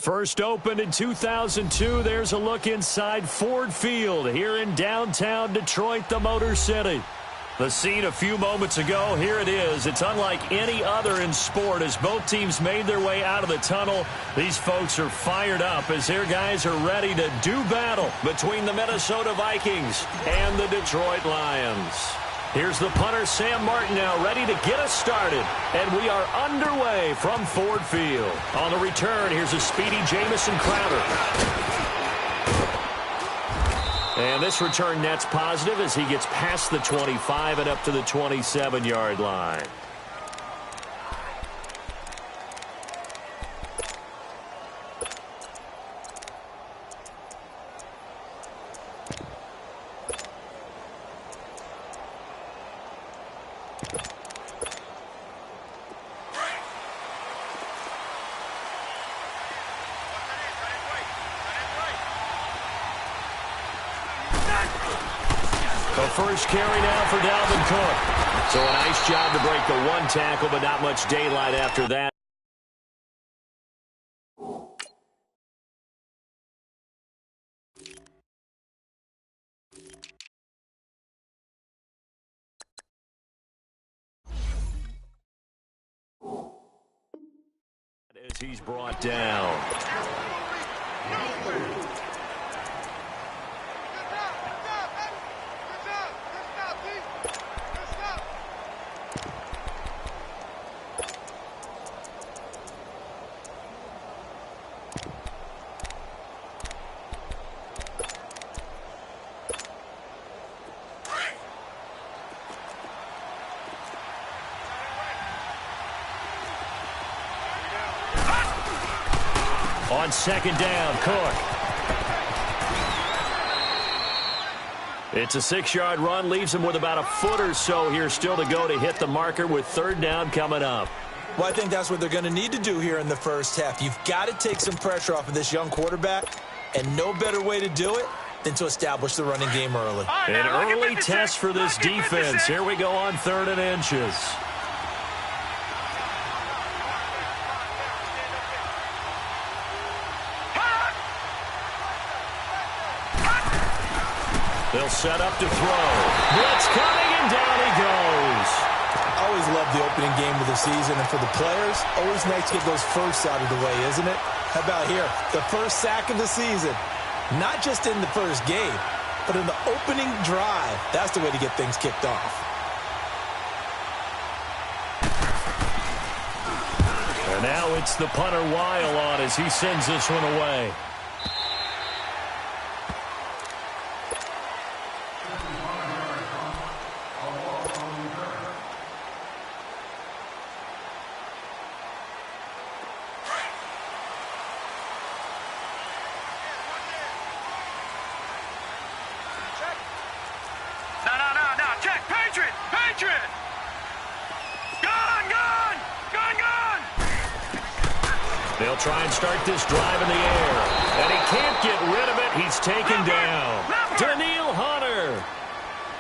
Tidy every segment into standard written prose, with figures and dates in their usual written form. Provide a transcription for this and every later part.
First opened in 2002, there's a look inside Ford Field here in downtown Detroit, the Motor City. The scene a few moments ago, here it is. It's unlike any other in sport as both teams made their way out of the tunnel. These folks are fired up as their guys are ready to do battle between the Minnesota Vikings and the Detroit Lions. Here's the punter, Sam Martin, now ready to get us started. And we are underway from Ford Field. On the return, here's a speedy Jamison Crowder. And this return net's positive as he gets past the 25 and up to the 27-yard line. First carry now for Dalvin Cook. So a nice job to break the one tackle, but not much daylight after that. As he's brought down. On second down, Cook. It's a 6-yard run, leaves him with about a foot or so here still to go to hit the marker with third down coming up. Well, I think that's what they're going to need to do here in the first half. You've got to take some pressure off of this young quarterback, and no better way to do it than to establish the running game early. An early test for this defense. Here we go on 3rd and inches. They'll set up to throw. Blitz coming, and down he goes. Always love the opening game of the season, and for the players, always nice to get those firsts out of the way, isn't it? How about here? The first sack of the season. Not just in the first game, but in the opening drive. That's the way to get things kicked off. And now it's the punter Weil on as he sends this one away. They'll try and start this drive in the air. And he can't get rid of it. He's taken down. Daniil Hunter.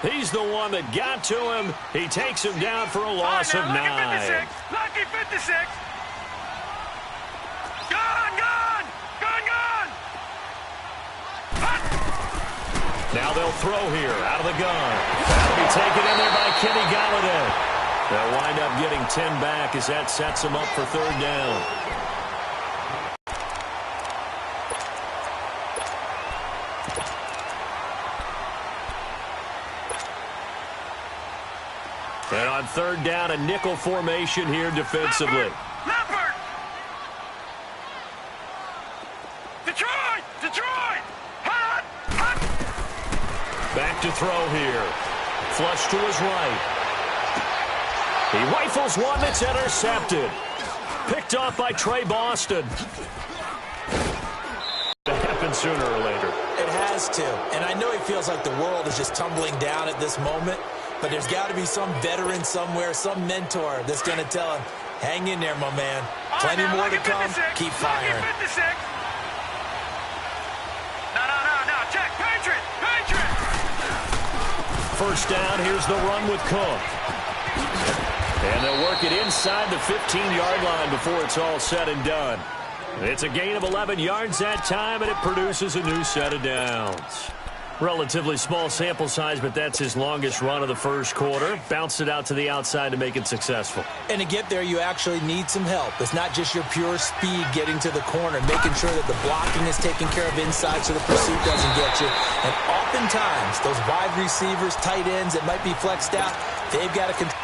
He's the one that got to him. He takes him down for a loss of 9. Lucky 56. Gone. Now they'll throw here out of the gun. That'll be taken in there by Kenny Golladay. They'll wind up getting 10 back as that sets them up for 3rd down. And on 3rd down, a nickel formation here defensively. Leopard! Detroit! Hot! Back to throw here. Flush to his right. He rifles one that's intercepted. Picked off by Trey Boston. It happens sooner or later. It has to. And I know he feels like the world is just tumbling down at this moment. But there's got to be some veteran somewhere, some mentor that's going to tell him, hang in there, my man. Plenty more to come. Keep firing. No. Check. Patriot. First down, here's the run with Cook. And they'll work it inside the 15-yard line before it's all said and done. It's a gain of 11 yards that time, and it produces a new set of downs. Relatively small sample size, but that's his longest run of the first quarter. Bounced it out to the outside to make it successful. And to get there, you actually need some help. It's not just your pure speed getting to the corner, making sure that the blocking is taken care of inside so the pursuit doesn't get you. And oftentimes, those wide receivers, tight ends that might be flexed out, they've got to control.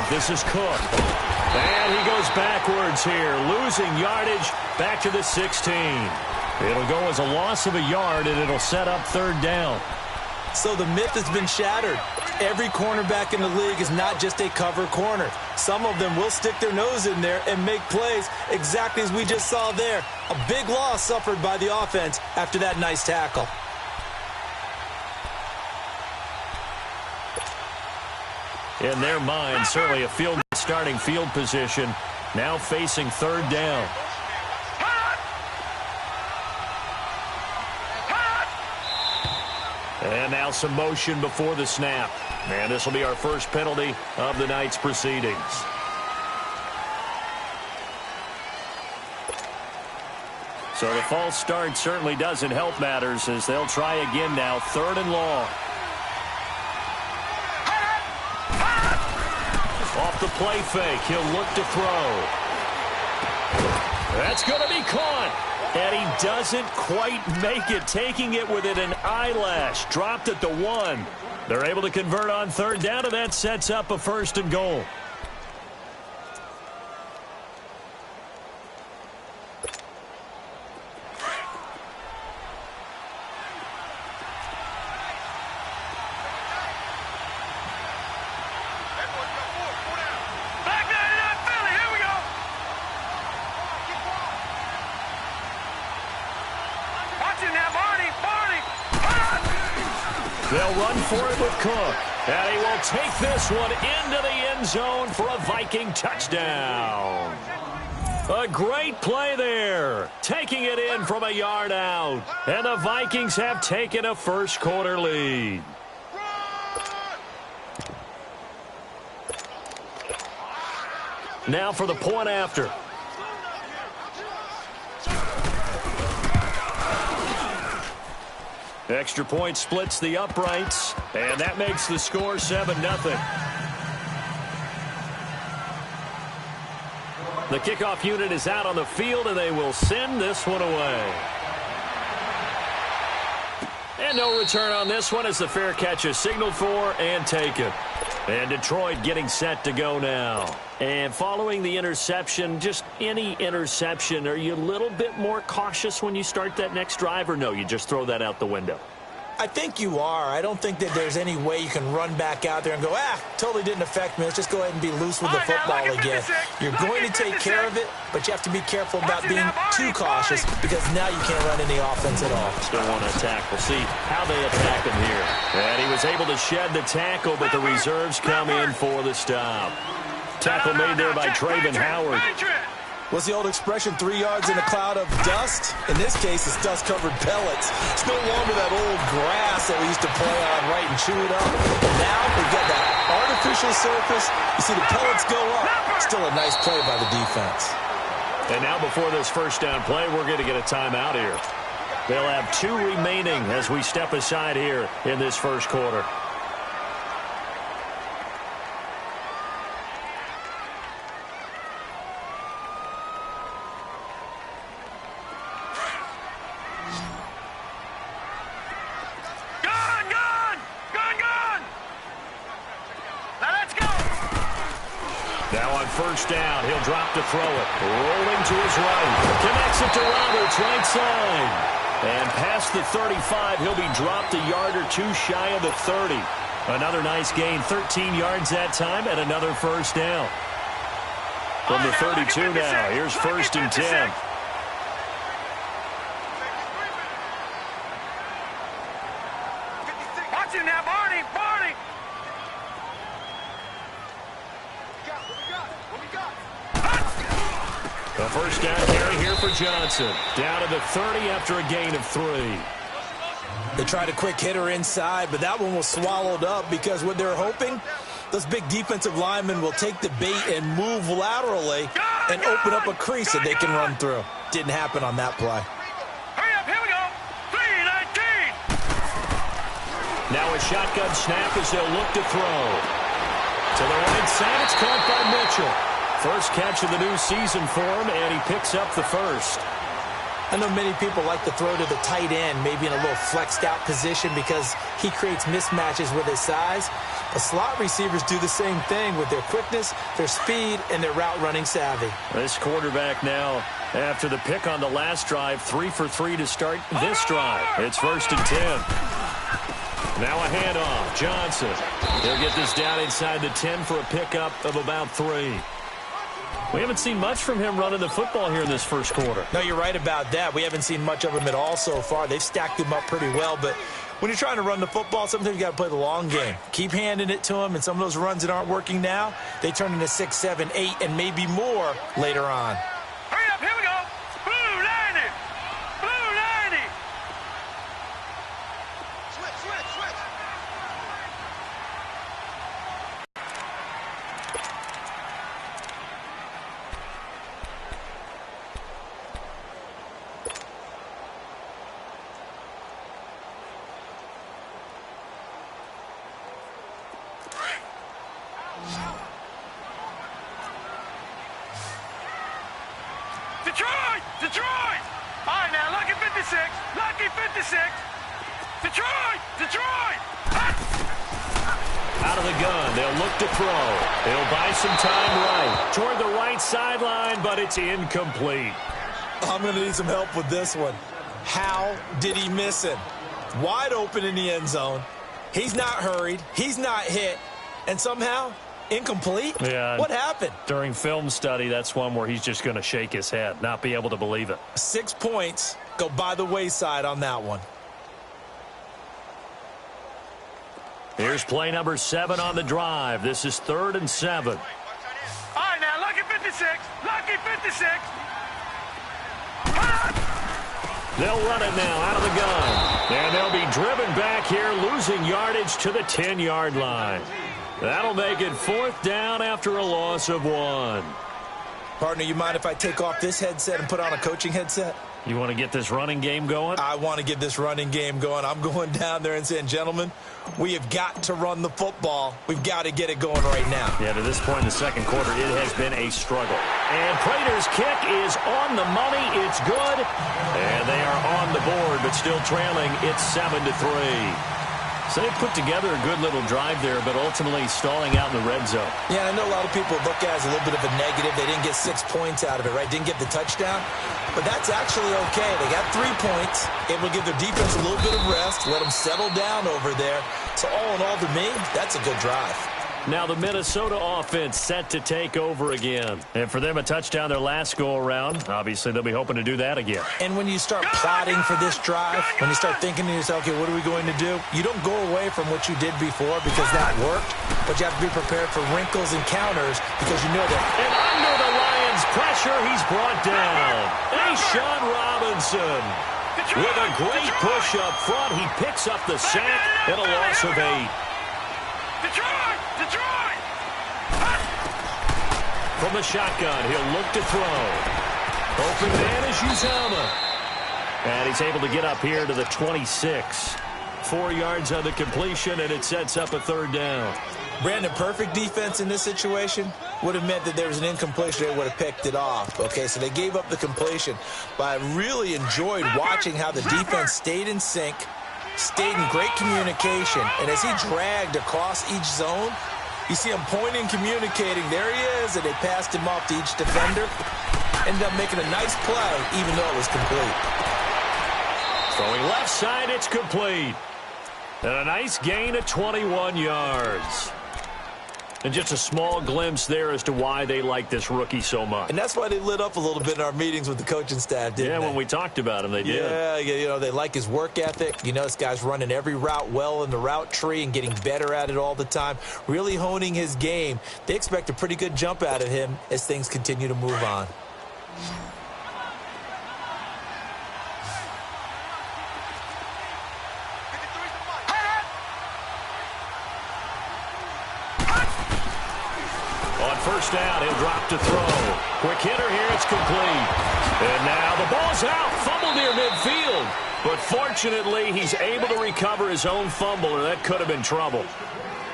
This is Cook. And he goes backwards here, losing yardage back to the 16. It'll go as a loss of a yard, and it'll set up third down. So the myth has been shattered. Every cornerback in the league is not just a cover corner. Some of them will stick their nose in there and make plays exactly as we just saw there. A big loss suffered by the offense after that nice tackle. In their mind, certainly a starting field position. Now facing third down. And now some motion before the snap. And this will be our first penalty of the night's proceedings. So the false start certainly doesn't help matters as they'll try again now, third and long. Off the play fake, he'll look to throw. That's going to be caught. And he doesn't quite make it, taking it within an eyelash. Dropped at the 1. They're able to convert on third down, and that sets up a first and goal. They'll run for it with Cook. And he will take this one into the end zone for a Viking touchdown. A great play there. Taking it in from a yard out. And the Vikings have taken a first quarter lead. Now for the point after. Extra point splits the uprights, and that makes the score 7-0. The kickoff unit is out on the field, and they will send this one away. And no return on this one as the fair catch is signaled for and taken. And Detroit getting set to go now. And following the interception, just any interception, are you a little bit more cautious when you start that next drive, or no, you just throw that out the window? I think you are. I don't think that there's any way you can run back out there and go, totally didn't affect me. Let's just go ahead and be loose with the football again. You're going to take care of it, but you have to be careful about being too cautious because now you can't run any offense at all. Still want to attack. We'll see how they attack him here. And he was able to shed the tackle, but the reserves come in for the stop. Tackle made there by Traven Howard. What's the old expression, 3 yards in a cloud of dust? In this case, it's dust-covered pellets. It's no longer that old grass that we used to play on, right, and chew it up. Now we've got that artificial surface. You see the pellets go up. Still a nice play by the defense. And now before this first down play, we're going to get a timeout here. They'll have 2 remaining as we step aside here in this first quarter. First down, he'll drop to throw it. Rolling to his right. Connects it to Roberts, right side. And past the 35, he'll be dropped a yard or 2 shy of the 30. Another nice gain, 13 yards that time, and another first down. From the 32 now, here's first and 10. Watch him now, Barney! Barney! A first down carry here for Johnson. Down to the 30 after a gain of 3. They tried a quick hitter inside, but that one was swallowed up because what they're hoping, those big defensive linemen will take the bait and move laterally and open up a crease that they can run through. Didn't happen on that play. Hurry up, here we go! 3-19! Now a shotgun snap as they'll look to throw. To the right side, it's caught by Mitchell. First catch of the new season for him, and he picks up the first. I know many people like to throw to the tight end, maybe in a little flexed out position because he creates mismatches with his size. But slot receivers do the same thing with their quickness, their speed, and their route running savvy. This quarterback now, after the pick on the last drive, 3 for 3 to start this drive. It's 1st and 10. Now a handoff. Johnson. He'll get this down inside the 10 for a pickup of about 3. We haven't seen much from him running the football here in this first quarter. No, you're right about that. We haven't seen much of him at all so far. They've stacked him up pretty well, but when you're trying to run the football, sometimes you got to play the long game. Keep handing it to him, and some of those runs that aren't working now, they turn into 6, 7, 8, and maybe more later on. Hurry up, here we go! Blue 90! Blue 90! Switch! Detroit! All right, now, lucky 56. Lucky 56. Detroit! Out of the gun, they'll look to throw. They'll buy some time right. Toward the right sideline, but it's incomplete. I'm going to need some help with this one. How did he miss it? Wide open in the end zone. He's not hurried. He's not hit. And somehow, incomplete? Yeah. What happened? During film study, that's one where he's just going to shake his head, not be able to believe it. 6 points go by the wayside on that one. Here's play number 7 on the drive. This is 3rd and 7. All right, now, lucky 56. Lucky 56. They'll run it now out of the gun. And they'll be driven back here, losing yardage to the 10-yard line. That'll make it 4th down after a loss of 1. Partner, you mind if I take off this headset and put on a coaching headset? You want to get this running game going? I want to get this running game going. I'm going down there and saying, gentlemen, we have got to run the football. We've got to get it going right now. Yeah, to this point in the second quarter, it has been a struggle. And Prater's kick is on the money. It's good. And they are on the board, but still trailing. It's 7-3. So they put together a good little drive there, but ultimately stalling out in the red zone. Yeah, I know a lot of people look at it as a little bit of a negative. They didn't get 6 points out of it, right? Didn't get the touchdown. But that's actually okay. They got 3 points. Able to give their defense a little bit of rest, let them settle down over there. So all in all, to me, that's a good drive. Now the Minnesota offense set to take over again. And for them, a touchdown their last go-around. Obviously, they'll be hoping to do that again. And when you start plotting for this drive, when you start thinking to yourself, okay, what are we going to do? You don't go away from what you did before because that worked, but you have to be prepared for wrinkles and counters because you know that. And under the Lions' pressure, he's brought down. Sean Robinson with a great push up front. He picks up the sack and a loss of 8. Detroit! From the shotgun, he'll look to throw. Open man is Uzama. And he's able to get up here to the 26. 4 yards on the completion, and it sets up a 3rd down. Brandon, perfect defense in this situation would have meant that there was an incompletion. They would have picked it off. Okay, so they gave up the completion. But I really enjoyed watching how the defense stayed in sync, stayed in great communication. And as he dragged across each zone, you see him pointing, communicating. There he is, and they passed him off to each defender. Ended up making a nice play, even though it was complete. Throwing left side, it's complete. And a nice gain of 21 yards. And just a small glimpse there as to why they like this rookie so much. And that's why they lit up a little bit in our meetings with the coaching staff, didn't they? When we talked about him, they did. Yeah, you know, they like his work ethic. You know, this guy's running every route well in the route tree and getting better at it all the time, really honing his game. They expect a pretty good jump out of him as things continue to move on. First down, he'll drop to throw. Quick hitter here, it's complete. And now the ball's out, fumble near midfield. But fortunately, he's able to recover his own fumble, or that could have been trouble.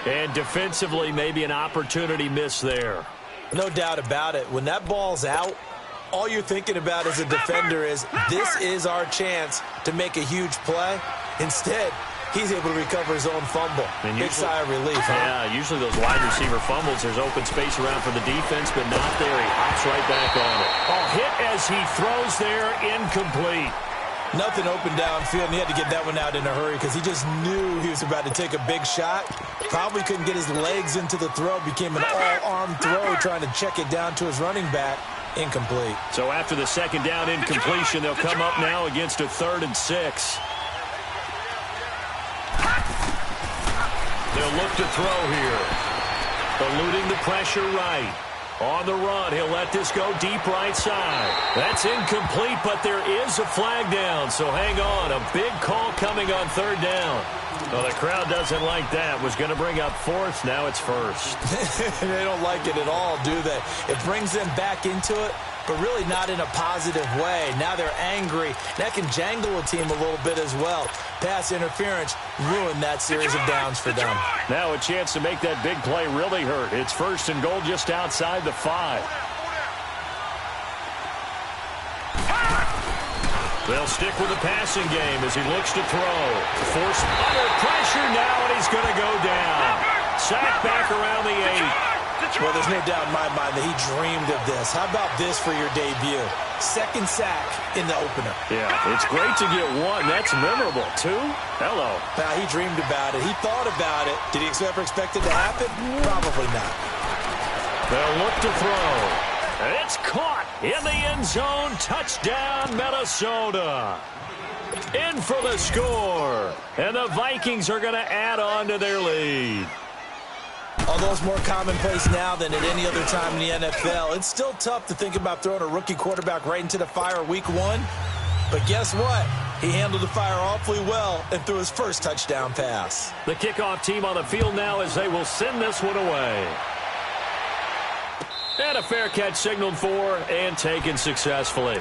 And defensively, maybe an opportunity missed there. No doubt about it. When that ball's out, all you're thinking about as a defender is, this is our chance to make a huge play. Instead, he's able to recover his own fumble. And big sigh of relief. Yeah, usually those wide receiver fumbles, there's open space around for the defense, but not there. He hops right back on it. Hit as he throws there, incomplete. Nothing open downfield, and he had to get that one out in a hurry because he just knew he was about to take a big shot. Probably couldn't get his legs into the throw. Became an all-arm throw trying to check it down to his running back. Incomplete. So after the second down incompletion, they'll come up now against a 3rd and 6. They'll look to throw here. Eluding the pressure right. On the run, he'll let this go deep right side. That's incomplete, but there is a flag down, so hang on. A big call coming on 3rd down. Well, the crowd doesn't like that. Was going to bring up 4th, now it's 1st. They don't like it at all, do they? It brings them back into it, but really not in a positive way. Now they're angry. That can jangle a team a little bit as well. Pass interference ruined that series of downs for them. Now a chance to make that big play really hurt. It's 1st and goal just outside the 5. They'll stick with the passing game as he looks to throw. Forced under pressure now, and he's going to go down. Sack back around the 8. Well, there's no doubt in my mind that he dreamed of this. How about this for your debut? 2nd sack in the opener. Yeah, it's great to get 1. That's memorable. 2? Hello. Now, he dreamed about it. He thought about it. Did he ever expect it to happen? Probably not. They'll look to throw. It's caught in the end zone. Touchdown, Minnesota. In for the score. And the Vikings are going to add on to their lead. Although it's more commonplace now than at any other time in the NFL, it's still tough to think about throwing a rookie quarterback right into the fire week 1. But guess what? He handled the fire awfully well and threw his first touchdown pass. The kickoff team on the field now as they will send this one away. And a fair catch signaled for and taken successfully.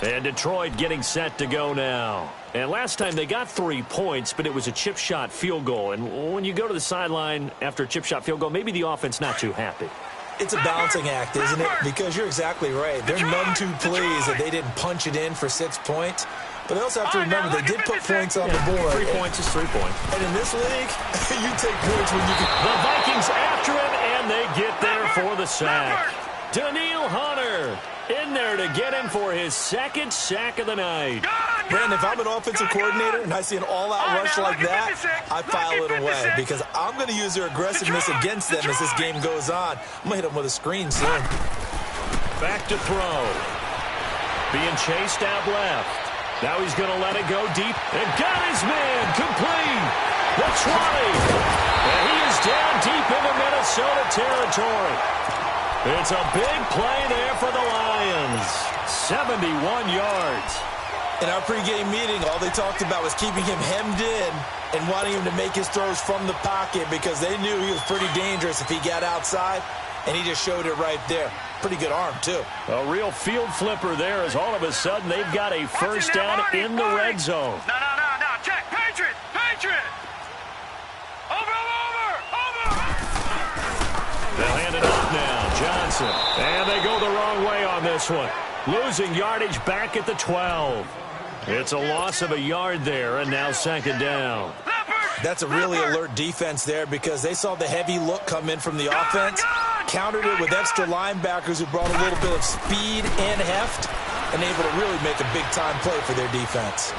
And Detroit getting set to go now. And last time they got 3 points, but it was a chip shot field goal. And when you go to the sideline after a chip shot field goal, maybe the offense not too happy. It's a balancing act, isn't it? Because you're exactly right. They're none too pleased that they didn't punch it in for 6 points. But they also have to remember they did put points on the board. 3 points is 3 points. And in this league, you take points when you can. The Vikings after him, and they get there for the sack. Daniil Hunter in there to get him for his 2nd sack of the night. Brandon, if I'm an offensive coordinator and I see an all-out rush like that, I file it away because I'm going to use their aggressiveness against them as this game goes on. I'm going to hit them with a screen soon. Back to throw. Being chased out left. Now he's going to let it go deep and got his man complete. The 20. And he is down deep into Minnesota territory. It's a big play there for the Lions. 71 yards. In our pregame meeting, all they talked about was keeping him hemmed in and wanting him to make his throws from the pocket because they knew he was pretty dangerous if he got outside, and he just showed it right there. Pretty good arm, too. A real field flipper there as all of a sudden they've got a first down in the red zone. No. Check. Patriot. Over. They'll hand it off now. Johnson. And they go the wrong way on this one. Losing yardage back at the 12. It's a loss of a yard there, and now 2nd down. That's a really alert defense there because they saw the heavy look come in from the offense, countered it with extra linebackers who brought a little bit of speed and heft, and able to really make a big-time play for their defense.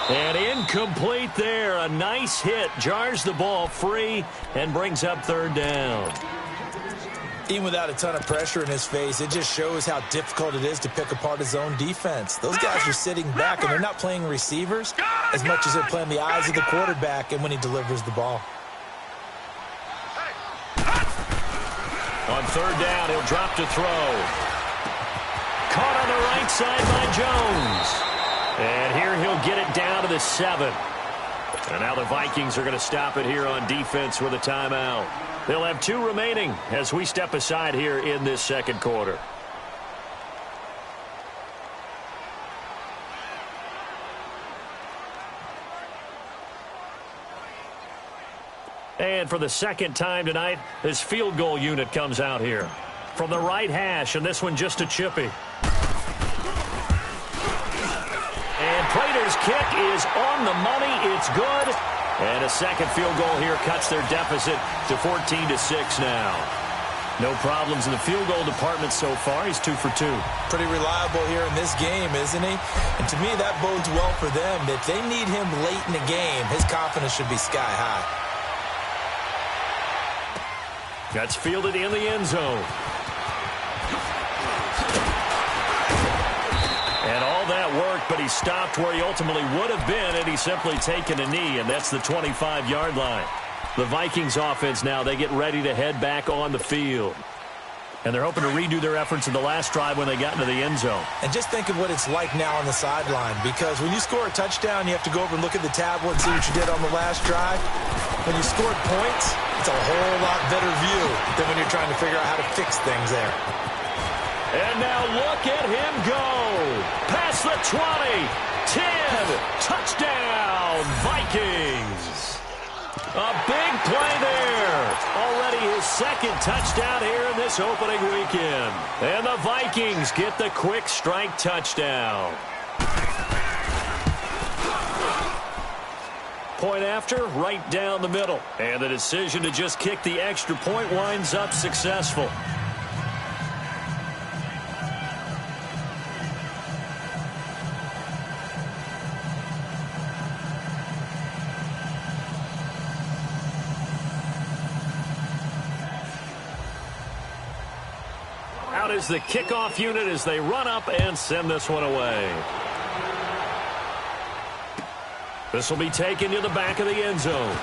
And incomplete there. A nice hit. Jars the ball free and brings up third down. Even without a ton of pressure in his face, it just shows how difficult it is to pick apart his own defense. Those guys are sitting back, and they're not playing receivers as much as they're playing the eyes of the quarterback and when he delivers the ball. On third down, he'll drop to throw. Caught on the right side by Jones. And here he'll get it down to the 7. And now the Vikings are going to stop it here on defense with a timeout. They'll have 2 remaining as we step aside here in this second quarter. And for the second time tonight, this field goal unit comes out here. From the right hash, and this one just a chippy. And Prater's kick is on the money. It's good. And a second field goal here cuts their deficit to 14-6 now. No problems in the field goal department so far. He's 2 for 2. Pretty reliable here in this game, isn't he? And to me, that bodes well for them. If they need him late in the game, his confidence should be sky high. That's fielded in the end zone. And all that work, but he stopped where he ultimately would have been had he simply taken a knee, and that's the 25-yard line. The Vikings offense now, they get ready to head back on the field. And they're hoping to redo their efforts in the last drive when they got into the end zone. And just think of what it's like now on the sideline, because when you score a touchdown, you have to go over and look at the tablet and see what you did on the last drive. When you scored points, it's a whole lot better view than when you're trying to figure out how to fix things there. And now look at him go. Past the 20, 10, touchdown, Vikings. A big play there. Already his second touchdown here in this opening weekend. And the Vikings get the quick strike touchdown. Point after, right down the middle. And the decision to just kick the extra point winds up successful. Out is the kickoff unit as they run up and send this one away. This will be taken to the back of the end zone.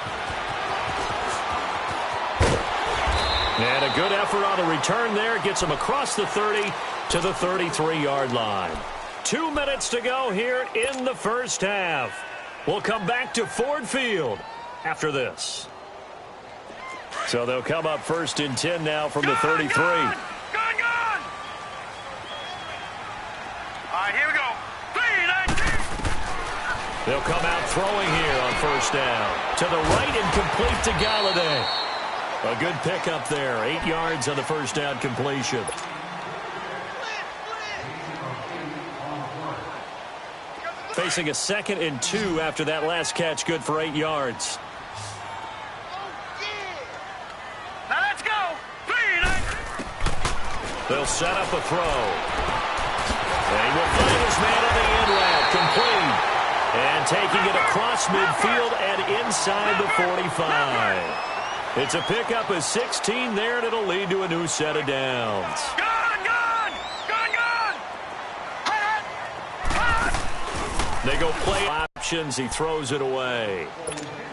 And a good effort on the return there. Gets him across the 30 to the 33-yard line. 2 minutes to go here in the first half. We'll come back to Ford Field after this. So they'll come up 1st and 10 now from the 33. Gone! All right, here we go. 3, 19. They'll come out throwing here on 1st down. To the right and complete to Galladay. A good pickup there. 8 yards on the 1st down completion. Facing a 2nd and 2 after that last catch. Good for 8 yards. Now let's go. 3, 19. They'll set up a throw. And he will find his man on the end route. Complete. And taking it across midfield and inside the 45. It's a pickup of 16 there, and it'll lead to a new set of downs. Gone! They go play options. He throws it away.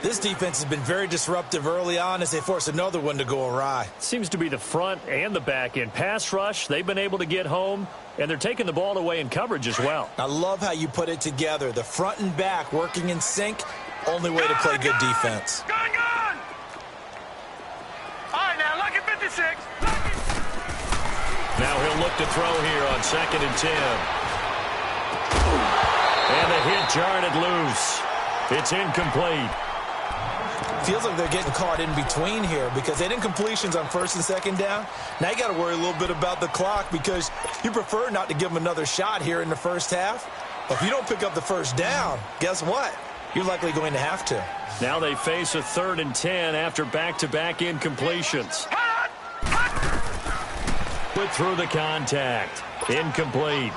This defense has been very disruptive early on as they force another one to go awry. Seems to be the front and the back end. Pass rush, they've been able to get home, and they're taking the ball away in coverage as well. I love how you put it together. The front and back working in sync, only way to play good defense. Gone! All right, now, look at 56. Now he'll look to throw here on 2nd and 10. And the hit jarred it loose. It's incomplete. Feels like they're getting caught in between here because they didn't completions on 1st and 2nd down. Now you got to worry a little bit about the clock because you prefer not to give them another shot here in the first half. But if you don't pick up the 1st down, guess what? You're likely going to have to. Now they face a 3rd and 10 after back-to-back incompletions. Put through the contact. Incomplete.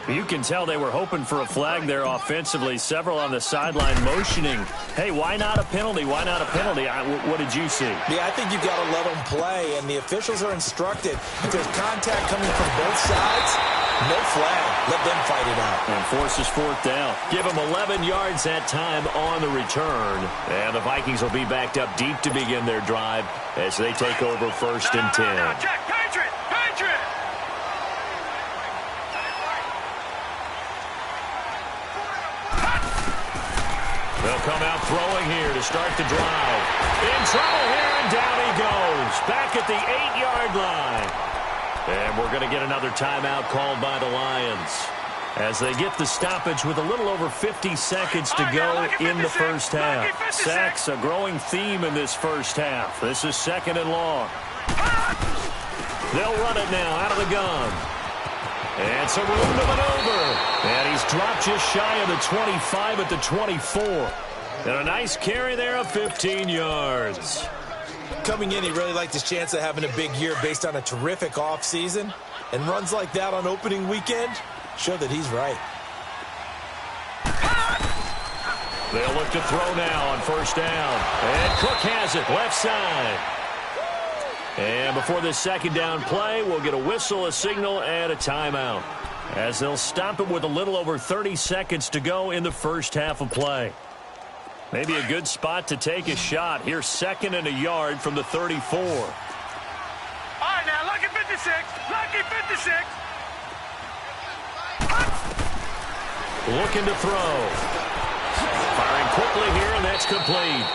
You can tell they were hoping for a flag there offensively. Several on the sideline motioning, hey, why not a penalty? Why not a penalty? What did you see? Yeah, I think you've got to let them play, and the officials are instructed. If there's contact coming from both sides, no flag. Let them fight it out. And forces 4th down. Give them 11 yards that time on the return. And the Vikings will be backed up deep to begin their drive as they take over 1st and 10. No, check, Patriot! Patriot! They'll come out throwing here to start the drive. In trouble here, and down he goes. Back at the 8-yard line. And we're going to get another timeout called by the Lions as they get the stoppage with a little over 50 seconds to go in the first half. Sacks, a growing theme in this first half. This is 2nd and long. They'll run it now out of the gun. And some room to maneuver. And he's dropped just shy of the 25 at the 24. And a nice carry there of 15 yards. Coming in, he really liked his chance of having a big year based on a terrific offseason. And runs like that on opening weekend show that he's right. They'll look to throw now on 1st down. And Cook has it left side. And before this 2nd down play, we'll get a whistle, a signal, and a timeout, as they'll stop it with a little over 30 seconds to go in the first half of play. Maybe a good spot to take a shot. Here's 2nd and a yard from the 34. All right, now, lucky 56. Lucky 56. Looking to throw. Firing quickly here, and that's complete.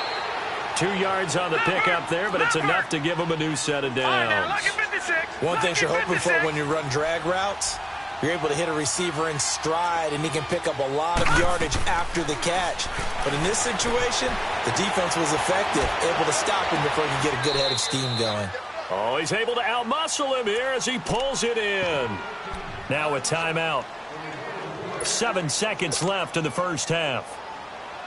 2 yards on the pickup there, but it's enough to give them a new set of downs. One thing you're hoping for when you run drag routes, you're able to hit a receiver in stride, and he can pick up a lot of yardage after the catch. But in this situation, the defense was effective, able to stop him before he could get a good head of steam going. Oh, he's able to outmuscle him here as he pulls it in. Now a timeout. 7 seconds left in the first half.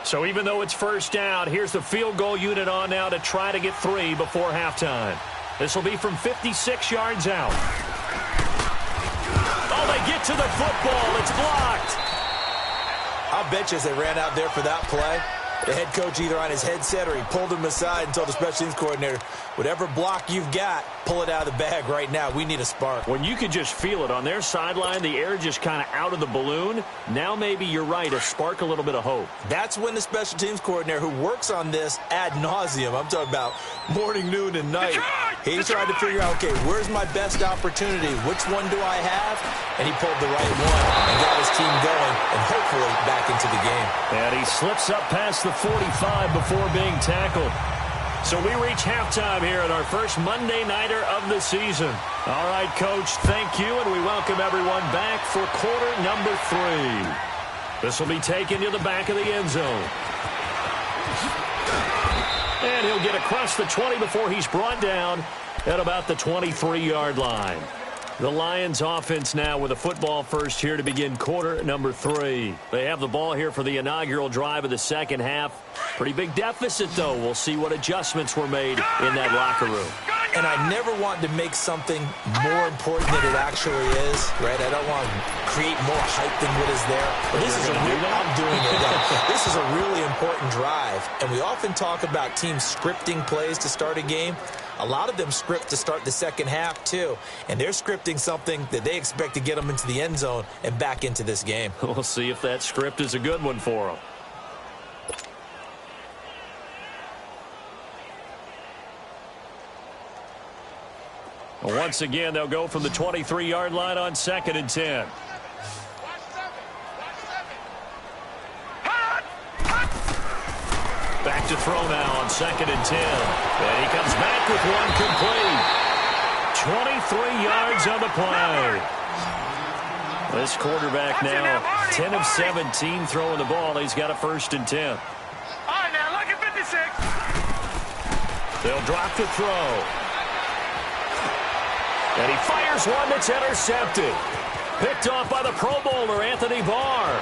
So even though it's 1st down, here's the field goal unit on now to try to get 3 before halftime. This will be from 56 yards out. Oh, they get to the football. It's blocked. I'll bet you as they ran out there for that play, the head coach either on his headset or he pulled him aside and told the special teams coordinator, whatever block you've got, pull it out of the bag right now. We need a spark. When you could just feel it on their sideline, the air just kind of out of the balloon. Now maybe you're right, a spark, a little bit of hope. That's when the special teams coordinator who works on this ad nauseum, I'm talking about morning, noon, and night, he's trying to figure out, okay, where's my best opportunity? Which one do I have? And he pulled the right one and got his team going and hopefully back into the game. And he slips up past the 45 before being tackled. So we reach halftime here at our first Monday Nighter of the season. All right, Coach, thank you, and we welcome everyone back for quarter number 3. This will be taken to the back of the end zone. And he'll get across the 20 before he's brought down at about the 23-yard line. The Lions offense now with a football first here to begin quarter number 3. They have the ball here for the inaugural drive of the second half. Pretty big deficit, though. We'll see what adjustments were made in that locker room. And I never want to make something more important than it actually is, right? I don't want to create more hype than what is there. But this is I'm doing it. This is a really important drive. And we often talk about teams scripting plays to start a game. A lot of them script to start the second half, too. And they're scripting something that they expect to get them into the end zone and back into this game. We'll see if that script is a good one for them. Once again, they'll go from the 23-yard line on 2nd and 10. Back to throw now on 2nd and 10. And he comes back with one complete. 23 yards on the play. This quarterback now 10 of 17 throwing the ball. He's got a 1st and 10. All right, now, look at 56. They'll drop the throw. And he fires one that's intercepted. Picked off by the Pro Bowler, Anthony Barr.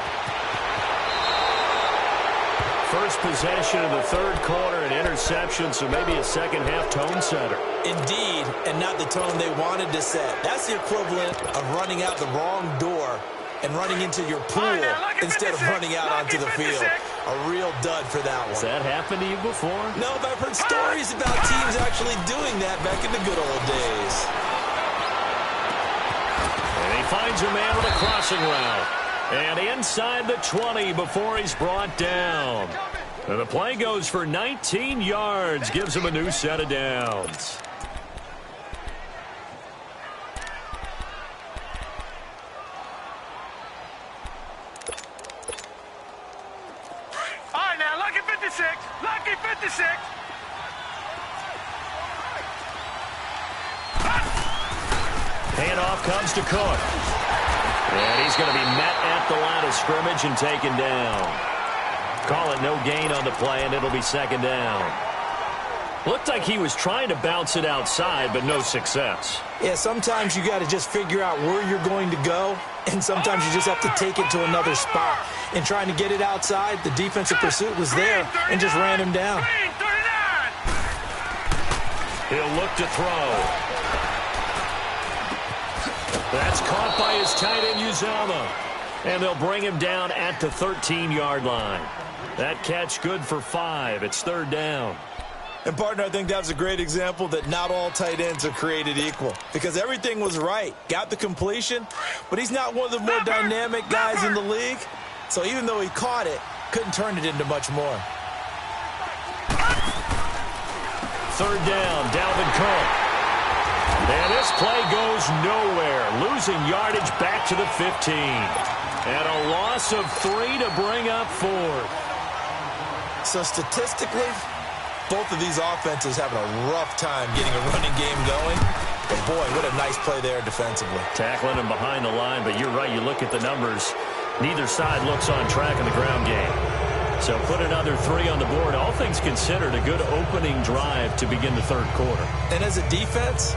First possession of the third quarter, an interception, so maybe a second-half tone setter. Indeed, and not the tone they wanted to set. That's the equivalent of running out the wrong door and running into your pool instead of running out onto the field. A real dud for that one. Has that happened to you before? No, but I've heard stories about teams actually doing that back in the good old days. And he finds a man with a crossing route. And inside the 20 before he's brought down. And the play goes for 19 yards, gives him a new set of downs. All right, now, lucky 56. Lucky 56. Handoff comes to Cook. And he's going to be met at the line of scrimmage and taken down. Call it no gain on the play, and it'll be second down. Looked like he was trying to bounce it outside, but no success. Yeah, sometimes you got to just figure out where you're going to go, and sometimes you just have to take it to another spot. And trying to get it outside, the defensive pursuit was there and just ran him down. He'll look to throw. That's caught by his tight end, Uzama. And they'll bring him down at the 13-yard line. That catch good for 5. It's third down. And, partner, I think that was a great example that not all tight ends are created equal. Because everything was right. Got the completion, but he's not one of the more dynamic guys in the league. So even though he caught it, couldn't turn it into much more. Third down, Dalvin Cook. And this play goes nowhere. Losing yardage back to the 15. And a loss of 3 to bring up 4. So statistically, both of these offenses having a rough time getting a running game going. But, boy, what a nice play there defensively. Tackling him behind the line, but you're right. You look at the numbers. Neither side looks on track in the ground game. So put another 3 on the board. All things considered, a good opening drive to begin the third quarter. And as a defense,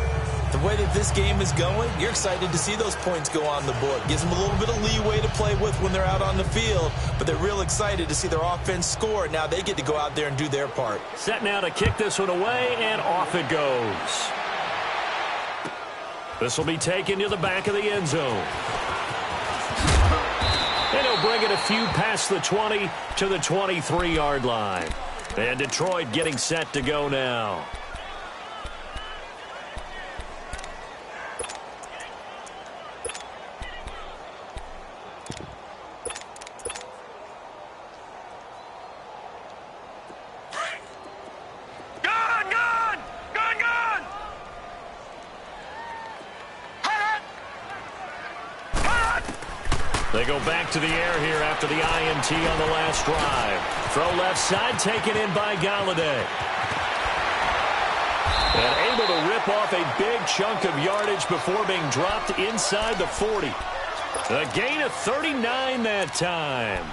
the way that this game is going, you're excited to see those points go on the board. Gives them a little bit of leeway to play with when they're out on the field, but they're real excited to see their offense score. Now they get to go out there and do their part. Set now to kick this one away, and off it goes. This will be taken to the back of the end zone. And he'll bring it a few past the 20 to the 23-yard line. And Detroit getting set to go now. They go back to the air here after the INT on the last drive. Throw left side, taken in by Galladay. And able to rip off a big chunk of yardage before being dropped inside the 40. A gain of 39 that time.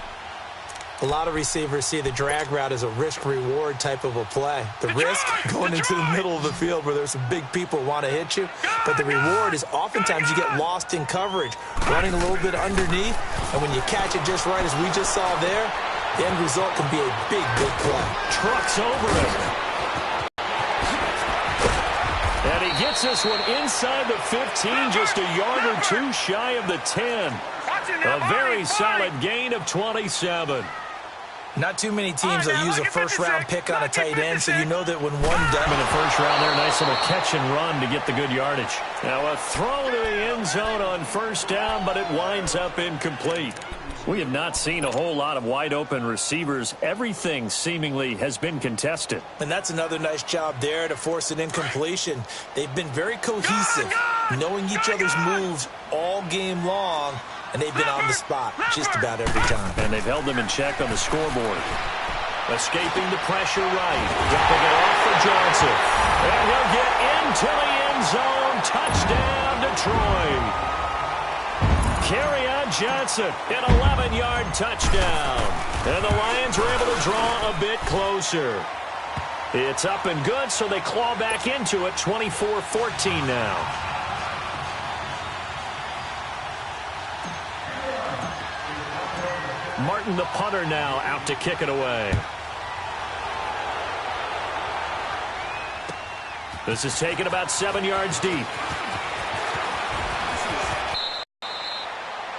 A lot of receivers see the drag route as a risk-reward type of a play. The risk, going into the middle of the field where there's some big people who want to hit you. But the reward is oftentimes you get lost in coverage, running a little bit underneath. And when you catch it just right, as we just saw there, the end result can be a big, big play. Trucks over it. And he gets this one inside the 15, just a yard or two shy of the 10. A very solid gain of 27. Not too many teams will use a first-round pick on a tight end, so you know that when one does. In the first round there, nice little catch and run to get the good yardage. Now a throw to the end zone on first down, but it winds up incomplete. We have not seen a whole lot of wide-open receivers. Everything seemingly has been contested. And that's another nice job there to force an incompletion. They've been very cohesive, knowing each other's moves all game long. And they've been on the spot just about every time. And they've held them in check on the scoreboard. Escaping the pressure right. Dumping it off for Johnson. And he'll get into the end zone. Touchdown, Detroit. Kerryon Johnson, an 11-yard touchdown. And the Lions are able to draw a bit closer. It's up and good, so they claw back into it, 24-14 now. Martin, the punter, now out to kick it away. This is taken about 7 yards deep.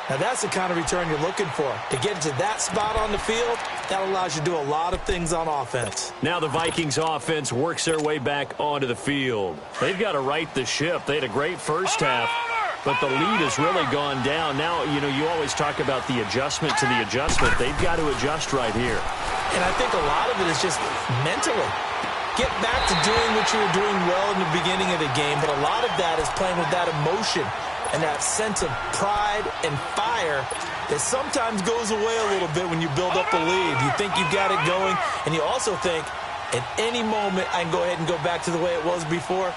Now, that's the kind of return you're looking for. To get to that spot on the field, that allows you to do a lot of things on offense. Now the Vikings offense works their way back onto the field. They've got to right the ship. They had a great first half, but the lead has really gone down. Now, you always talk about the adjustment to the adjustment. They've got to adjust right here. And I think a lot of it is just mentally. Get back to doing what you were doing well in the beginning of the game, but a lot of that is playing with that emotion and that sense of pride and fire that sometimes goes away a little bit when you build up a lead. You think you've got it going, and you also think at any moment I can go ahead and go back to the way it was before.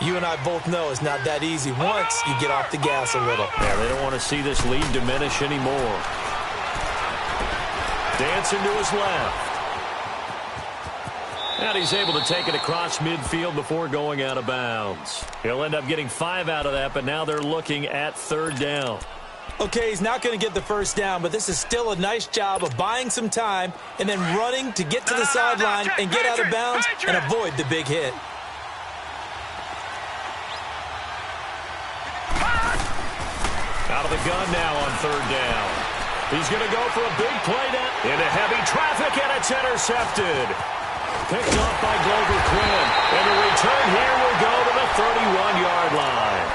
You and I both know it's not that easy once you get off the gas a little. Yeah, they don't want to see this lead diminish anymore. Dancing to his left. And he's able to take it across midfield before going out of bounds. He'll end up getting 5 out of that, but now they're looking at 3rd down. Okay, he's not going to get the first down, but this is still a nice job of buying some time and then running to get to the sideline and get out of bounds and avoid the big hit. Out of the gun now on 3rd down. He's going to go for a big play down into heavy traffic, and it's intercepted. Picked off by Glover Quinn. And the return here will go to the 31-yard line.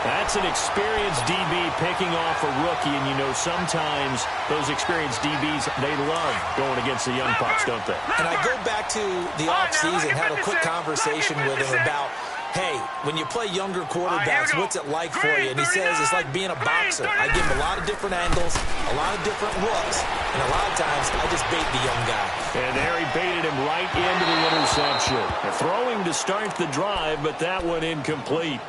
That's an experienced DB picking off a rookie, and sometimes those experienced DBs, they love going against the young pups, don't they? And I go back to the offseason, had a quick conversation with him about, hey, when you play younger quarterbacks, what's it like for you? And he says it's like being a boxer. I give him a lot of different angles, a lot of different looks, and a lot of times I just bait the young guy. And there he baited him right into the interception. Throwing to start the drive, but that one incomplete.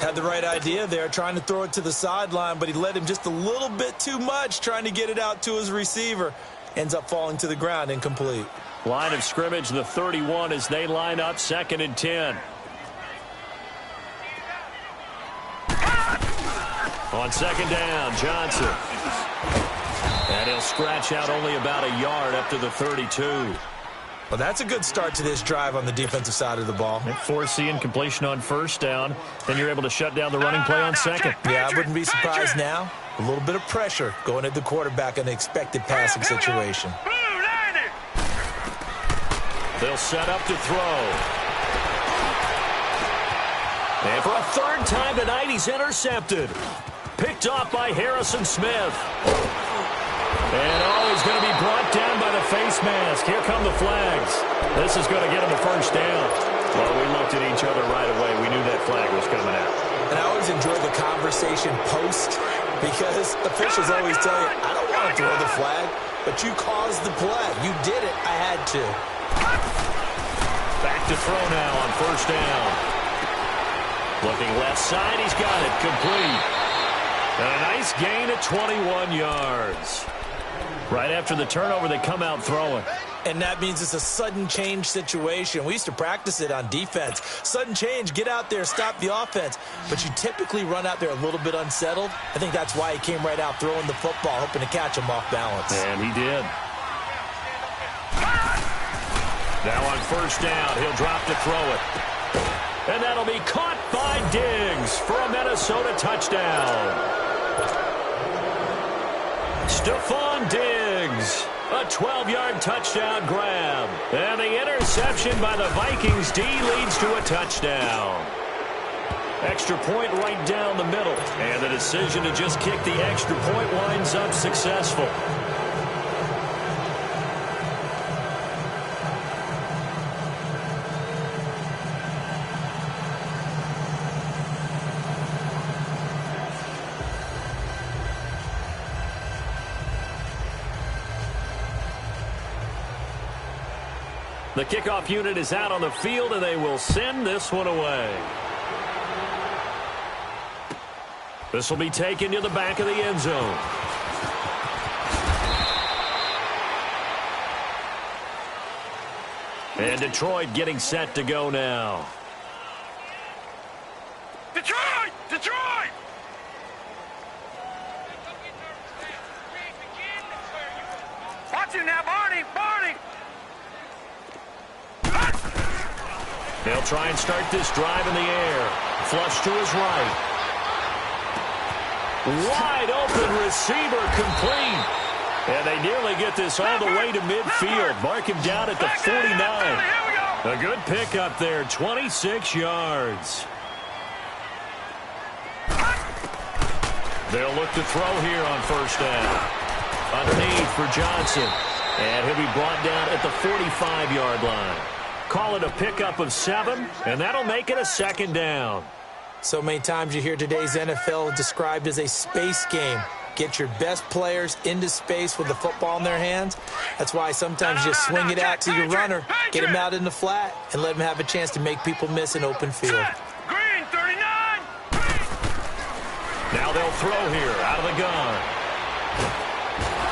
Had the right idea there, trying to throw it to the sideline, but he led him just a little bit too much, trying to get it out to his receiver. Ends up falling to the ground, incomplete. Line of scrimmage, the 31, as they line up 2nd and 10. On 2nd down, Johnson. And he'll scratch out only about a yard up to the 32. Well, that's a good start to this drive on the defensive side of the ball. Force the incompletion on 1st down. Then you're able to shut down the running play on 2nd. Yeah, I wouldn't be surprised now. A little bit of pressure going at the quarterback in the expected passing situation. They'll set up to throw. And for a 3rd time tonight, he's intercepted. Picked off by Harrison Smith. And he's going to be brought down by the face mask. Here come the flags. This is going to get him a 1st down. Well, we looked at each other right away. We knew that flag was coming out. And I always enjoy the conversation post because officials always tell you, I don't want to throw the flag, but you caused the play. You did it. I had to. Back to throw now on 1st down. Looking left side. He's got it. Complete. And a nice gain at 21 yards. Right after the turnover, they come out throwing. And that means it's a sudden change situation. We used to practice it on defense. Sudden change, get out there, stop the offense. But you typically run out there a little bit unsettled. I think that's why he came right out throwing the football, hoping to catch him off balance. And he did. Now on 1st down, he'll drop to throw it. And that'll be caught by Diggs for a Minnesota touchdown. Stephon Diggs, a 12-yard touchdown grab. And the interception by the Vikings D leads to a touchdown. Extra point right down the middle. And the decision to just kick the extra point winds up successful. The kickoff unit is out on the field, and they will send this one away. This will be taken to the back of the end zone. And Detroit getting set to go now. Detroit! Detroit! Watch it now, Barney! Barney! They'll try and start this drive in the air. Flush to his right. Wide open receiver complete. And they nearly get this all the way to midfield. Mark him down at the 49. A good pickup there, 26 yards. They'll look to throw here on first down. Underneath for Johnson. And he'll be brought down at the 45-yard line. Call it a pickup of 7, and that'll make it a second down. So many times you hear today's NFL described as a space game. Get your best players into space with the football in their hands. That's why sometimes you just swing it out to your runner, get him out in the flat, and let him have a chance to make people miss an open field. Green, 39. Now they'll throw here out of the gun.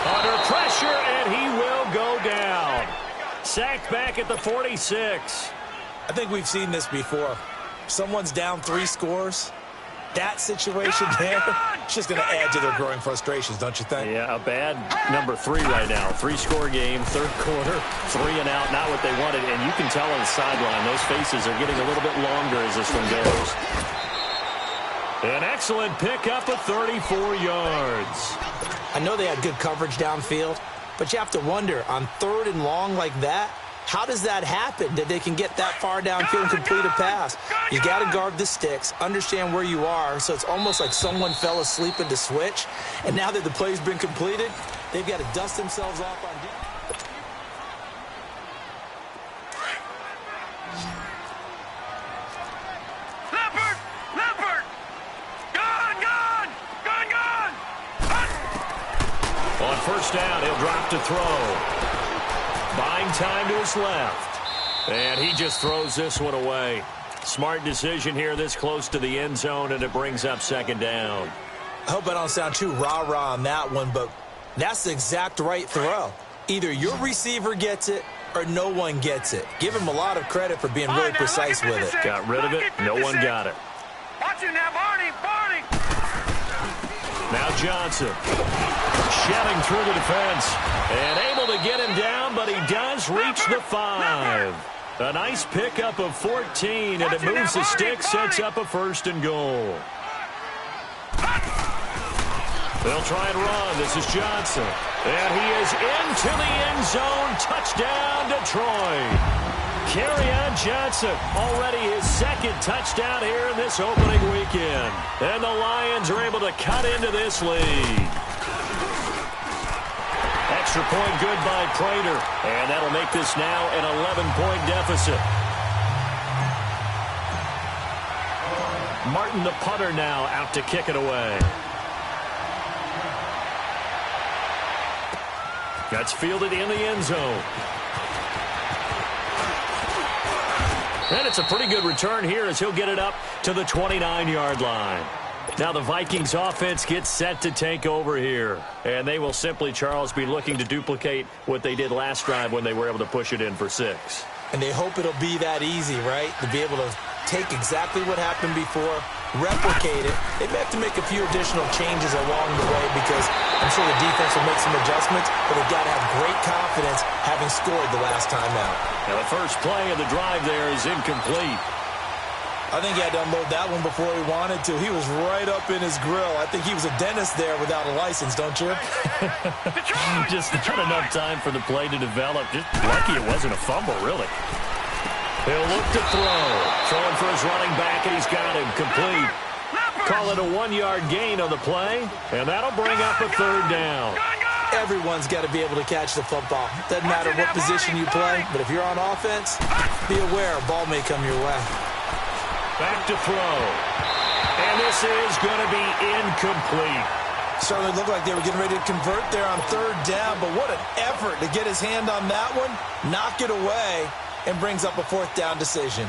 Under pressure, and he will go down. Sacked back at the 46. I think we've seen this before. Someone's down 3 scores. That situation there, it's just going to add to their growing frustrations, don't you think? Yeah, a bad number 3 right now. 3-score game, third quarter, 3 and out, not what they wanted. And you can tell on the sideline, those faces are getting a little bit longer as this one goes. An excellent pickup of 34 yards. I know they had good coverage downfield, but you have to wonder, on 3rd and long like that, how does that happen that they can get that far downfield and complete a pass? You got to guard the sticks, understand where you are, so it's almost like someone fell asleep in the switch, and now that the play's been completed, they've got to dust themselves off on defense. Leopard! Gone! On first down, he'll drop to throw. Buying time to his left. And he just throws this one away. Smart decision here this close to the end zone, and it brings up second down. I hope I don't sound too rah-rah on that one, but that's the exact right throw. Either your receiver gets it or no one gets it. Give him a lot of credit for being really precise with it. Got rid of it. No one got it. Watch it now, Barney! Now Johnson. Shelling through the defense. And able to get him down, but he does reach the 5. A nice pickup of 14, and it moves the stick, sets up a 1st and goal. They'll try and run. This is Johnson. And he is into the end zone. Touchdown, Detroit. Kerryon Johnson, already his 2nd touchdown here in this opening weekend. And the Lions are able to cut into this lead. Extra point good by Prater. And that'll make this now an 11-point deficit. Martin, the punter, now out to kick it away. That's fielded in the end zone. And it's a pretty good return here as he'll get it up to the 29-yard line. Now the Vikings offense gets set to take over here. And they will simply, Charles, be looking to duplicate what they did last drive when they were able to push it in for 6. And they hope it'll be that easy, right? To be able to take exactly what happened before, replicate it. They may have to make a few additional changes along the way because I'm sure the defense will make some adjustments, but they've got to have great confidence having scored the last time out. Now the first play of the drive there is incomplete. I think he had to unload that one before he wanted to. He was right up in his grill. I think he was a dentist there without a license, don't you? Just not enough time for the play to develop. Just lucky it wasn't a fumble, really. He'll look to throw. Throwing for his running back, and he's got him complete. Call it a 1-yard gain on the play, and that'll bring up a 3rd down. Everyone's got to be able to catch the football. Doesn't matter what position you play, but if you're on offense, be aware a ball may come your way. Back to throw. And this is going to be incomplete. Certainly looked like they were getting ready to convert there on 3rd down, but what an effort to get his hand on that one, knock it away, and brings up a 4th down decision.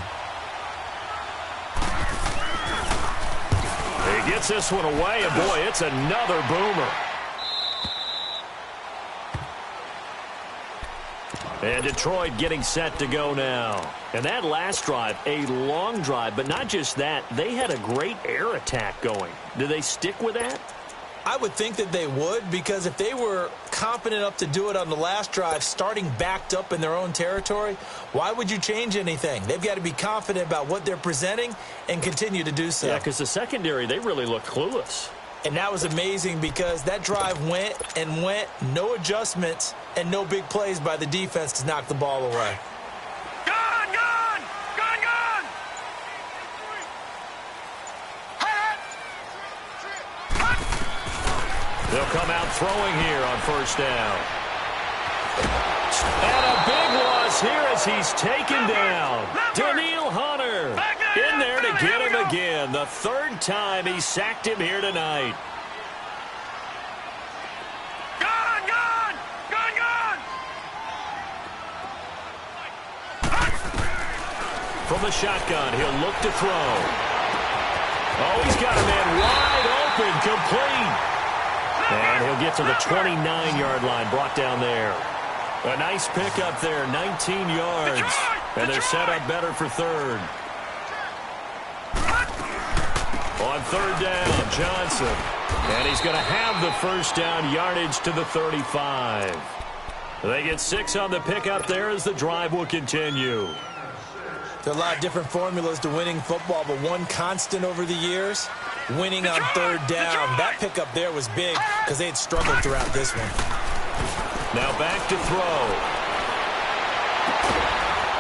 He gets this one away, and boy, it's another boomer. And Detroit getting set to go now. And that last drive, a long drive, but not just that, they had a great air attack going. Do they stick with that? I would think that they would, because if they were confident enough to do it on the last drive, starting backed up in their own territory, why would you change anything? They've got to be confident about what they're presenting and continue to do so. Yeah, because the secondary, they really look clueless. And that was amazing because that drive went and went, no adjustments, and no big plays by the defense to knock the ball away. Gone, gone! Gone, gone! They'll come out throwing here on first down. And a big loss here as he's taken down. Daniil Hunter in there to get him again. The third time he sacked him here tonight. Gone, gone! Gone, gone! From the shotgun, he'll look to throw. Oh, he's got a man wide open, complete. And he'll get to the 29-yard line, brought down there. A nice pickup there, 19 yards. And they're set up better for third. On third down, Johnson. And he's going to have the first down yardage to the 35. They get 6 on the pickup there as the drive will continue. There are a lot of different formulas to winning football, but one constant over the years, winning on third down. That pickup there was big because they had struggled throughout this one. Now back to throw.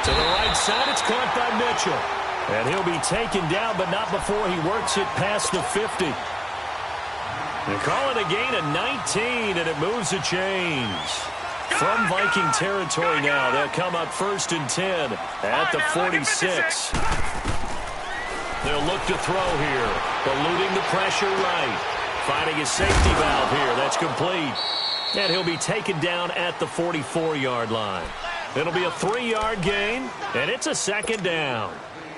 To the right side, it's caught by Mitchell. And he'll be taken down, but not before he works it past the 50. They're calling a gain of 19, and it moves the chains. From Viking territory now, they'll come up 1st and 10 at the 46. They'll look to throw here, eluding the pressure right. Finding his safety valve here, that's complete. And he'll be taken down at the 44-yard line. It'll be a 3-yard gain, and it's a second down.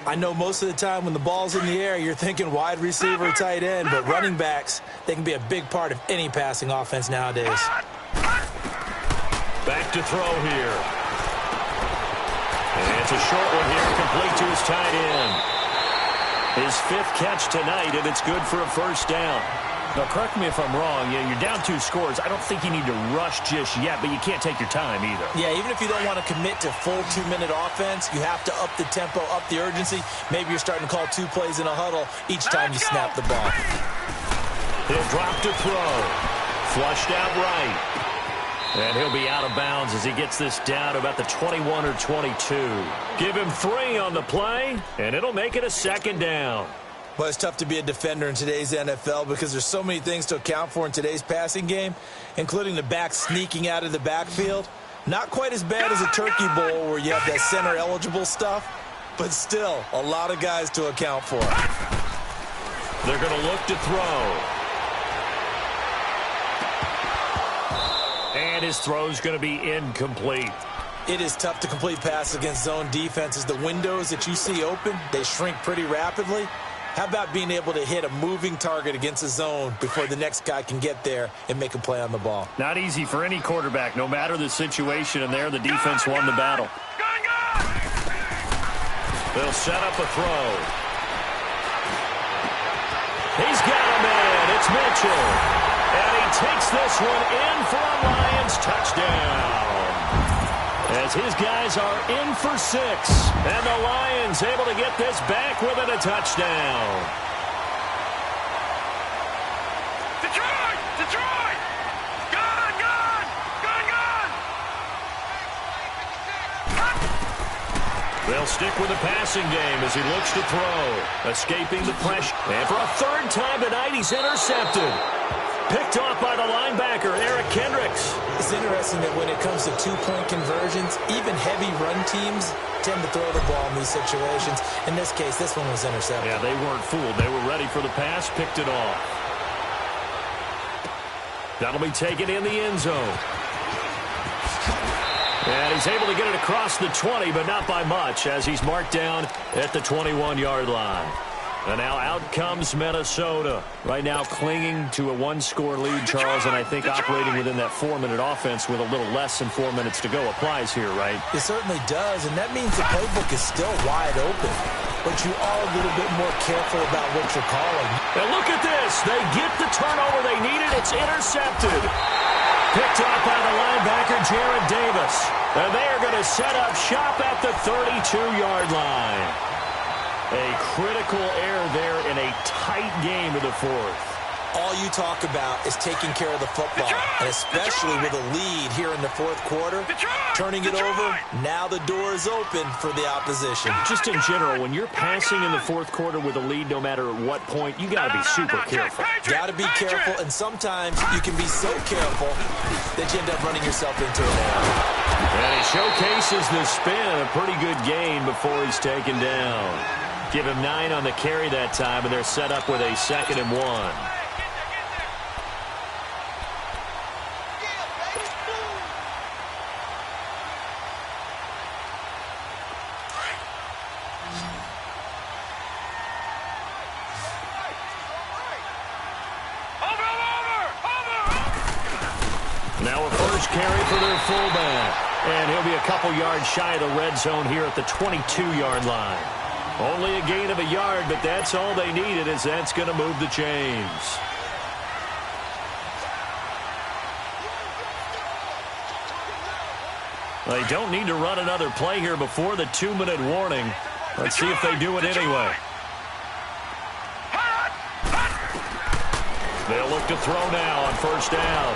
I know most of the time when the ball's in the air, you're thinking wide receiver, tight end, but running backs, they can be a big part of any passing offense nowadays. Back to throw here. And it's a short one here, complete to his tight end. His 5th catch tonight, and it's good for a first down. Now, correct me if I'm wrong. Yeah, you're down 2 scores. I don't think you need to rush just yet, but you can't take your time either. Yeah, even if you don't want to commit to full 2-minute offense, you have to up the tempo, up the urgency. Maybe you're starting to call 2 plays in a huddle each time you snap the ball. He'll drop to throw. Flushed out right. And he'll be out of bounds as he gets this down to about the 21 or 22. Give him 3 on the play, and it'll make it a second down. Well, it's tough to be a defender in today's NFL because there's so many things to account for in today's passing game, including the back sneaking out of the backfield. Not quite as bad as a turkey bowl where you have that center-eligible stuff, but still a lot of guys to account for. They're going to look to throw. And his throw's going to be incomplete. It is tough to complete passes against zone defenses. The windows that you see open, they shrink pretty rapidly. How about being able to hit a moving target against a zone before the next guy can get there and make a play on the ball? Not easy for any quarterback, no matter the situation, and there the defense won the battle. They'll set up a throw. He's got a man. It's Mitchell. And he takes this one in for a Lions touchdown. As his guys are in for 6. And the Lions able to get this back within a touchdown. Detroit! Detroit! Gone, gone! Gone, gone! They'll stick with the passing game as he looks to throw. Escaping the pressure. And for a 3rd time tonight, he's intercepted. Picked off by the linebacker, Eric Kendricks. It's interesting that when it comes to 2-point conversions, even heavy run teams tend to throw the ball in these situations. In this case, this one was intercepted. Yeah, they weren't fooled. They were ready for the pass, picked it off. That'll be taken in the end zone. And he's able to get it across the 20, but not by much, as he's marked down at the 21-yard line. And now out comes Minnesota. Right now clinging to a 1-score lead, Charles, and I think operating within that 4-minute offense with a little less than 4 minutes to go applies here, right? It certainly does, and that means the playbook is still wide open. But you are a little bit more careful about what you're calling. And look at this. They get the turnover they needed. It's intercepted. Picked off by the linebacker, Jared Davis. And they are going to set up shop at the 32-yard line. A critical error there in a tight game of the 4th. All you talk about is taking care of the football, and especially with a lead here in the fourth quarter, turning it over, now the door is open for the opposition. Just in general, when you're passing in the fourth quarter with a lead, no matter at what point, you got to be super careful. Got to be careful, and sometimes you can be so careful that you end up running yourself into an error. And he showcases the spin, a pretty good gain before he's taken down. Give him 9 on the carry that time, and they're set up with a 2nd and 1. Now a first carry for their fullback. And he'll be a couple yards shy of the red zone here at the 22-yard line. Only a gain of a yard, but that's all they needed, as that's going to move the chains. They don't need to run another play here before the 2-minute warning. Let's see if they do it anyway. They'll look to throw now on first down.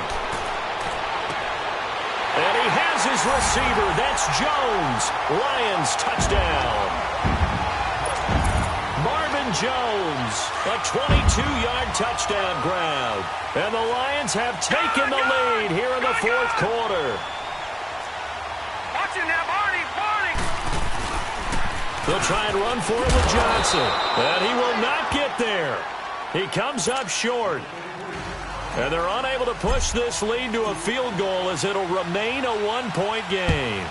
And he has his receiver. That's Jones. Lions touchdown. Marvin Jones, a 22-yard touchdown grab. And the Lions have taken the lead here in the fourth quarter. Watch him now, Barney. They'll try and run for it with Johnson. And he will not get there. He comes up short. And they're unable to push this lead to a field goal as it'll remain a 1-point game.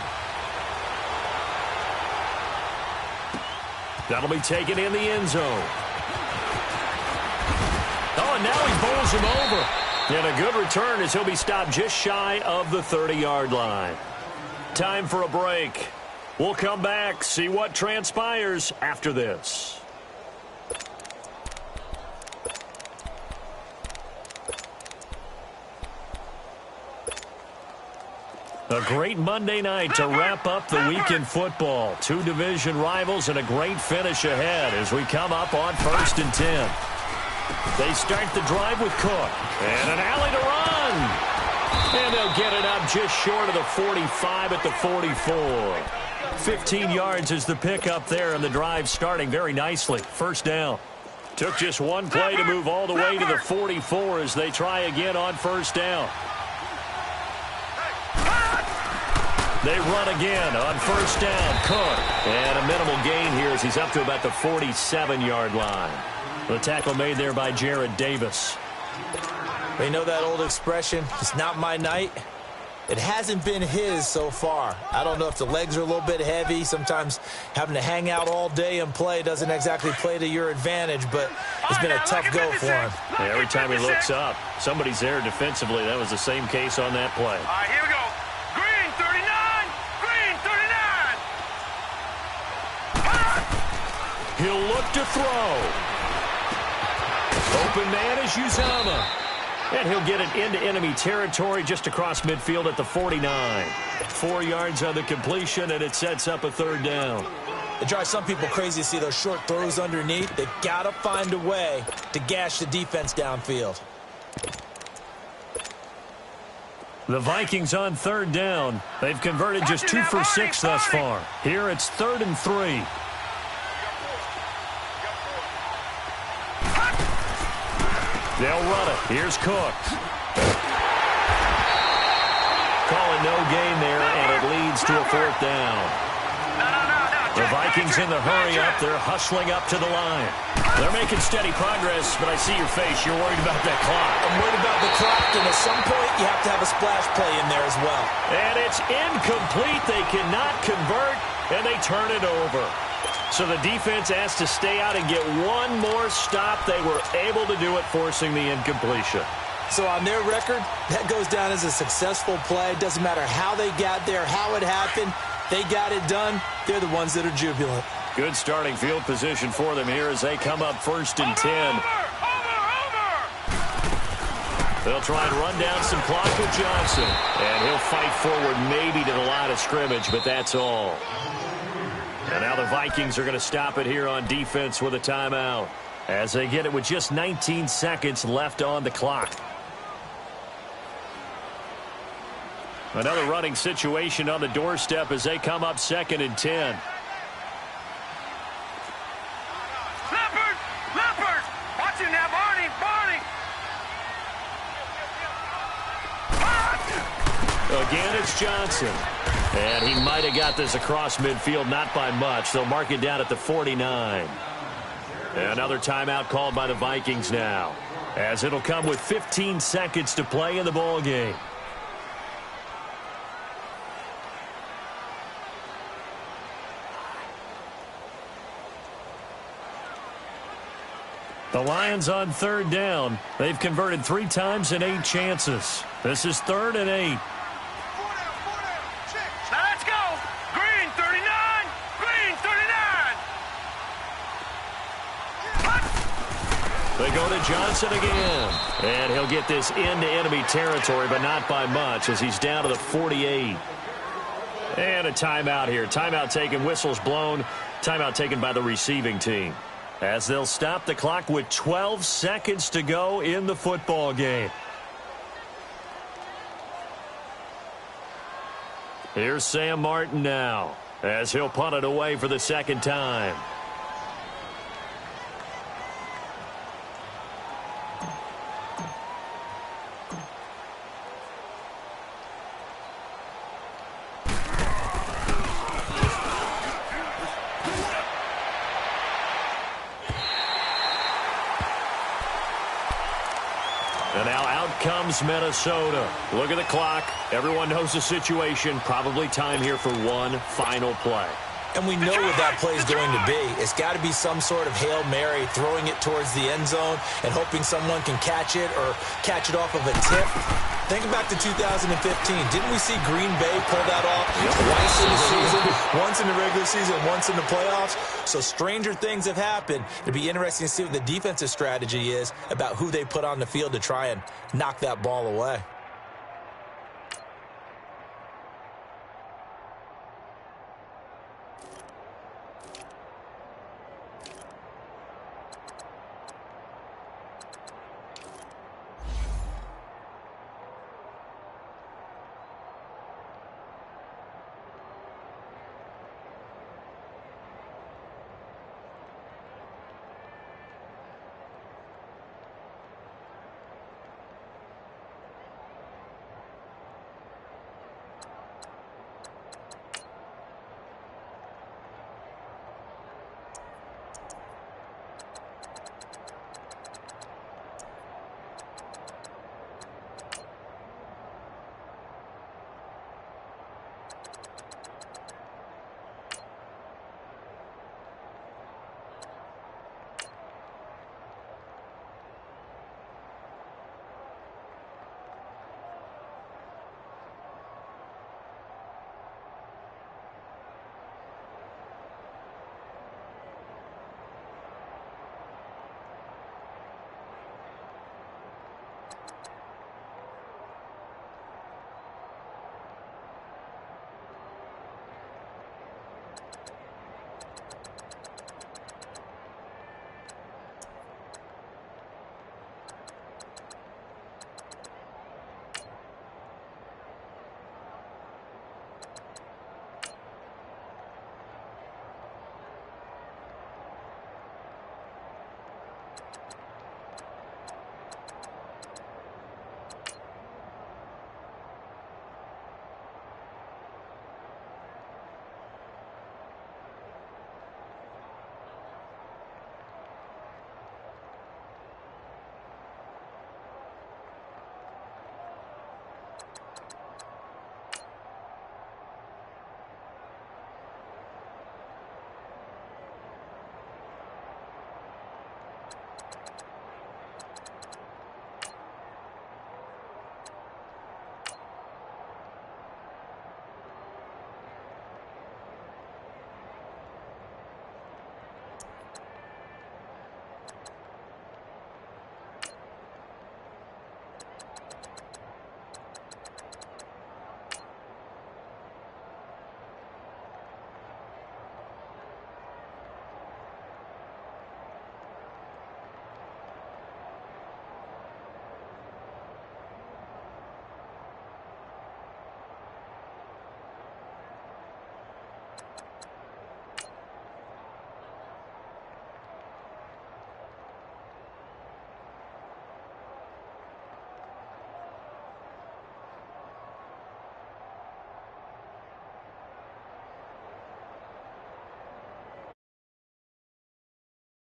That'll be taken in the end zone. Oh, and now he bowls him over. And a good return as he'll be stopped just shy of the 30-yard line. Time for a break. We'll come back, see what transpires after this. A great Monday night to wrap up the week in football. 2 division rivals and a great finish ahead as we come up on 1st and 10. They start the drive with Cook. And an alley to run. And they'll get it up just short of the 45 at the 44. 15 yards is the pickup there, and the drive starting very nicely. First down. Took just one play to move all the way to the 44 as they try again on first down. They run again on first down. Cook. And a minimal gain here as he's up to about the 47-yard line. The tackle made there by Jared Davis. They know that old expression, it's not my night. It hasn't been his so far. I don't know if the legs are a little bit heavy. Sometimes having to hang out all day and play doesn't exactly play to your advantage, but it's been a tough go for him. Yeah, every time he looks up, somebody's there defensively. That was the same case on that play. All right, here we go. Green 39. Green 39. He'll look to throw. Open man is Uzama. And he'll get it into enemy territory just across midfield at the 49. 4 yards on the completion, and it sets up a third down. It drives some people crazy to see those short throws underneath. They've got to find a way to gash the defense downfield. The Vikings on third down. They've converted just 2 for 6 thus far. Here it's 3rd and 3. They'll run it. Here's Cook. Calling no gain there, and it leads to a 4th down. The Vikings in the hurry up. They're hustling up to the line. They're making steady progress, but I see your face. You're worried about that clock. I'm worried about the clock, and at some point you have to have a splash play in there as well. And it's incomplete. They cannot convert, and they turn it over. So the defense has to stay out and get one more stop. They were able to do it, forcing the incompletion. So on their record, that goes down as a successful play. Doesn't matter how they got there, how it happened. They got it done. They're the ones that are jubilant. Good starting field position for them here as they come up 1st and 10. They'll try and run down some clock with Johnson. And he'll fight forward maybe to the line of scrimmage, but that's all. And now the Vikings are going to stop it here on defense with a timeout. as they get it with just 19 seconds left on the clock. Another running situation on the doorstep as they come up 2nd and 10. Leopard! Watch him now, Barney! Again, it's Johnson. And he might have got this across midfield, not by much. They'll mark it down at the 49. Another timeout called by the Vikings now, as it'll come with 15 seconds to play in the ball game. The Lions on 3rd down. They've converted 3 times in 8 chances. This is 3rd and 8. Now let's go! Green 39! Green 39! They go to Johnson again. And he'll get this into enemy territory, but not by much, as he's down to the 48. And a timeout here. Timeout taken, whistles blown. Timeout taken by the receiving team, as they'll stop the clock with 12 seconds to go in the football game. Here's Sam Martin now, as he'll punt it away for the 2nd time. And now out comes Minnesota. Look at the clock. Everyone knows the situation. Probably time here for one final play. And we know what that play is going to be. It's got to be some sort of Hail Mary, throwing it towards the end zone and hoping someone can catch it or catch it off of a tip. Think back to 2015. Didn't we see Green Bay pull that off twice in the season, once in the regular season, once in the playoffs? So stranger things have happened. It'll be interesting to see what the defensive strategy is about who they put on the field to try and knock that ball away.